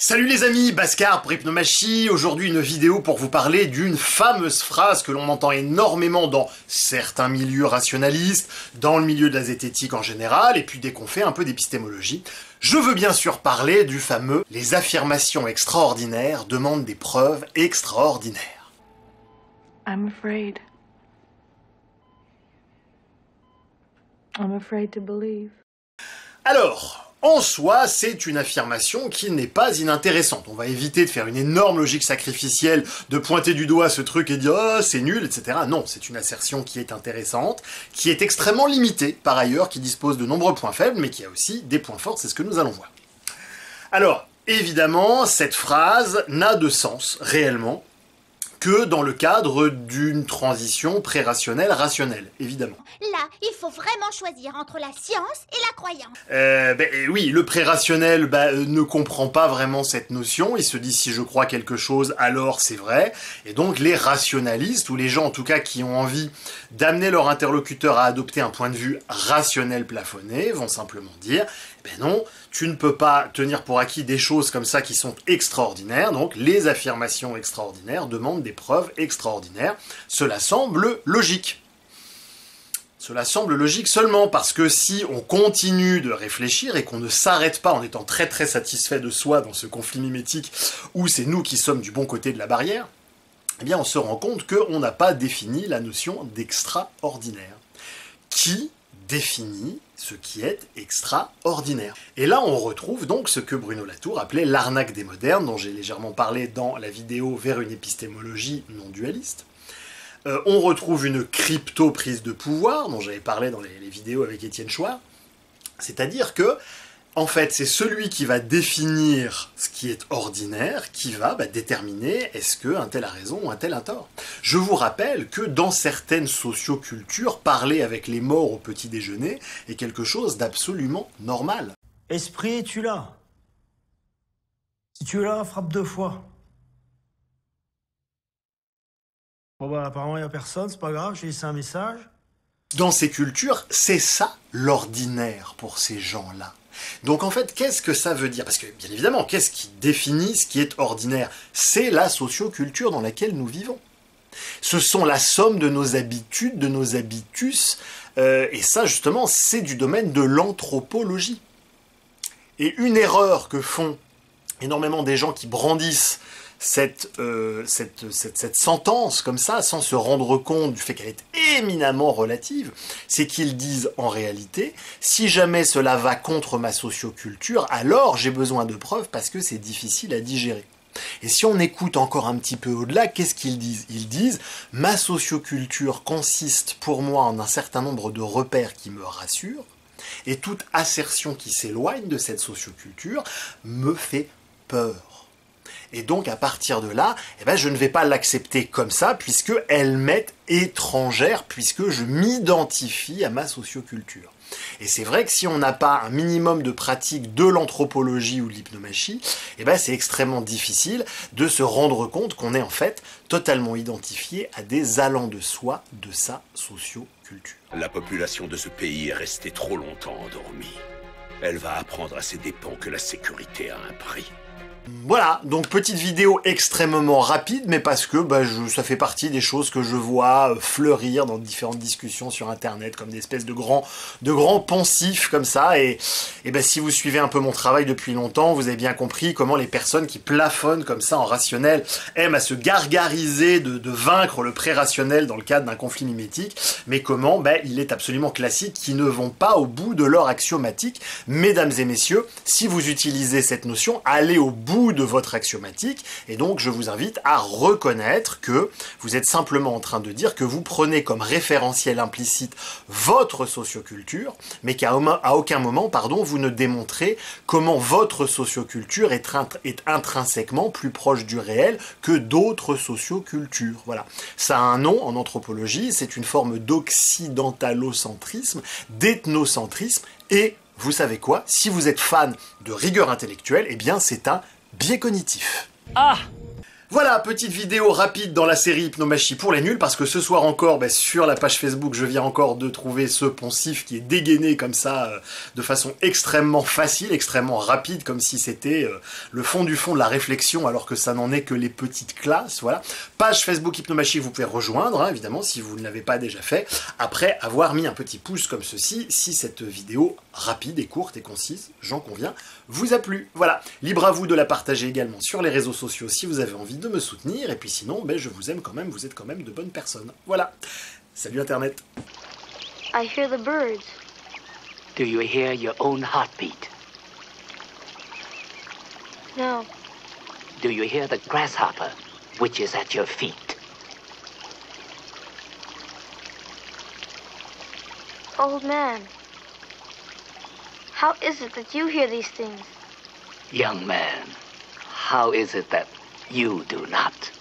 Salut les amis, Bhaskar pour Hypnomachie. Aujourd'hui une vidéo pour vous parler d'une fameuse phrase que l'on entend énormément dans certains milieux rationalistes, dans le milieu de la zététique en général, et puis dès qu'on fait un peu d'épistémologie. Je veux bien sûr parler du fameux « les affirmations extraordinaires demandent des preuves extraordinaires ». I'm afraid. I'm afraid to believe. Alors, en soi, c'est une affirmation qui n'est pas inintéressante. On va éviter de faire une énorme logique sacrificielle, de pointer du doigt ce truc et dire « oh, c'est nul », etc. Non, c'est une assertion qui est intéressante, qui est extrêmement limitée, par ailleurs, qui dispose de nombreux points faibles, mais qui a aussi des points forts, c'est ce que nous allons voir. Alors, évidemment, cette phrase n'a de sens, réellement, que dans le cadre d'une transition pré-rationnelle-rationnelle, évidemment. Là, il faut vraiment choisir entre la science et la croyance. Oui, le pré-rationnel ne comprend pas vraiment cette notion, il se dit si je crois quelque chose, alors c'est vrai, et donc les rationalistes, ou les gens en tout cas qui ont envie d'amener leur interlocuteur à adopter un point de vue rationnel plafonné, vont simplement dire, non, tu ne peux pas tenir pour acquis des choses comme ça qui sont extraordinaires, donc les affirmations extraordinaires demandent des preuves extraordinaires. Cela semble logique. Cela semble logique seulement parce que si on continue de réfléchir et qu'on ne s'arrête pas en étant très très satisfait de soi dans ce conflit mimétique où c'est nous qui sommes du bon côté de la barrière, eh bien on se rend compte qu'on n'a pas défini la notion d'extraordinaire. Qui définit ce qui est extraordinaire? Et là, on retrouve donc ce que Bruno Latour appelait l'arnaque des modernes, dont j'ai légèrement parlé dans la vidéo vers une épistémologie non dualiste. On retrouve une crypto-prise de pouvoir, dont j'avais parlé dans les vidéos avec Étienne Chouard. C'est-à-dire que, en fait, c'est celui qui va définir ce qui est ordinaire, qui va déterminer est-ce qu'un tel a raison ou un tel a tort. Je vous rappelle que dans certaines sociocultures, parler avec les morts au petit déjeuner est quelque chose d'absolument normal. Esprit, es-tu là? Si tu es là, frappe 2 fois. Bon apparemment il n'y a personne, c'est pas grave, j'ai laissé un message. Dans ces cultures, c'est ça l'ordinaire pour ces gens-là. Donc en fait, qu'est-ce que ça veut dire? Parce que bien évidemment, qu'est-ce qui définit ce qui est ordinaire? C'est la socioculture dans laquelle nous vivons. Ce sont la somme de nos habitudes, de nos habitus, et ça justement, c'est du domaine de l'anthropologie. Et une erreur que font énormément des gens qui brandissent cette sentence comme ça, sans se rendre compte du fait qu'elle est éminemment relative, c'est qu'ils disent en réalité, si jamais cela va contre ma socioculture, alors j'ai besoin de preuves parce que c'est difficile à digérer. Et si on écoute encore un petit peu au-delà, qu'est-ce qu'ils disent? Ils disent, ma socioculture consiste pour moi en un certain nombre de repères qui me rassurent, et toute assertion qui s'éloigne de cette socioculture me fait peur. Et donc, à partir de là, je ne vais pas l'accepter comme ça, puisqu'elle m'est étrangère, puisque je m'identifie à ma socioculture. Et c'est vrai que si on n'a pas un minimum de pratique de l'anthropologie ou de l'hypnomachie, c'est extrêmement difficile de se rendre compte qu'on est en fait totalement identifié à des allants de soi de sa socioculture. La population de ce pays est restée trop longtemps endormie. Elle va apprendre à ses dépens que la sécurité a un prix. Voilà, donc petite vidéo extrêmement rapide, mais parce que ça fait partie des choses que je vois fleurir dans différentes discussions sur internet, comme des espèces de grands poncifs comme ça, et si vous suivez un peu mon travail depuis longtemps, vous avez bien compris comment les personnes qui plafonnent comme ça en rationnel aiment à se gargariser de vaincre le pré-rationnel dans le cadre d'un conflit mimétique, mais comment il est absolument classique qu'ils ne vont pas au bout de leur axiomatique. Mesdames et messieurs, si vous utilisez cette notion, allez au bout de votre axiomatique, et donc je vous invite à reconnaître que vous êtes simplement en train de dire que vous prenez comme référentiel implicite votre socioculture, mais qu'à aucun moment, vous ne démontrez comment votre socioculture est intrinsèquement plus proche du réel que d'autres sociocultures. Voilà. Ça a un nom en anthropologie, c'est une forme d'occidentalocentrisme, d'ethnocentrisme, et vous savez quoi? Si vous êtes fan de rigueur intellectuelle, c'est un biais cognitif. Ah! Voilà, petite vidéo rapide dans la série Hypnomachie pour les nuls, parce que ce soir encore, sur la page Facebook, je viens encore de trouver ce poncif qui est dégainé comme ça, de façon extrêmement facile, extrêmement rapide, comme si c'était le fond du fond de la réflexion, alors que ça n'en est que les petites classes, voilà. Page Facebook Hypnomachie, vous pouvez rejoindre, hein, évidemment, si vous ne l'avez pas déjà fait, après avoir mis un petit pouce comme ceci, si cette vidéo rapide et courte et concise, j'en conviens, vous a plu. Voilà, libre à vous de la partager également sur les réseaux sociaux si vous avez envie de me soutenir, et puis sinon, je vous aime quand même, vous êtes quand même de bonnes personnes. Voilà. Salut Internet. I hear the birds. Do you hear your own heartbeat? No. Do you hear the grasshopper, which is at your feet? Old man, how is it that you hear these things? Young man, how is it that you do not?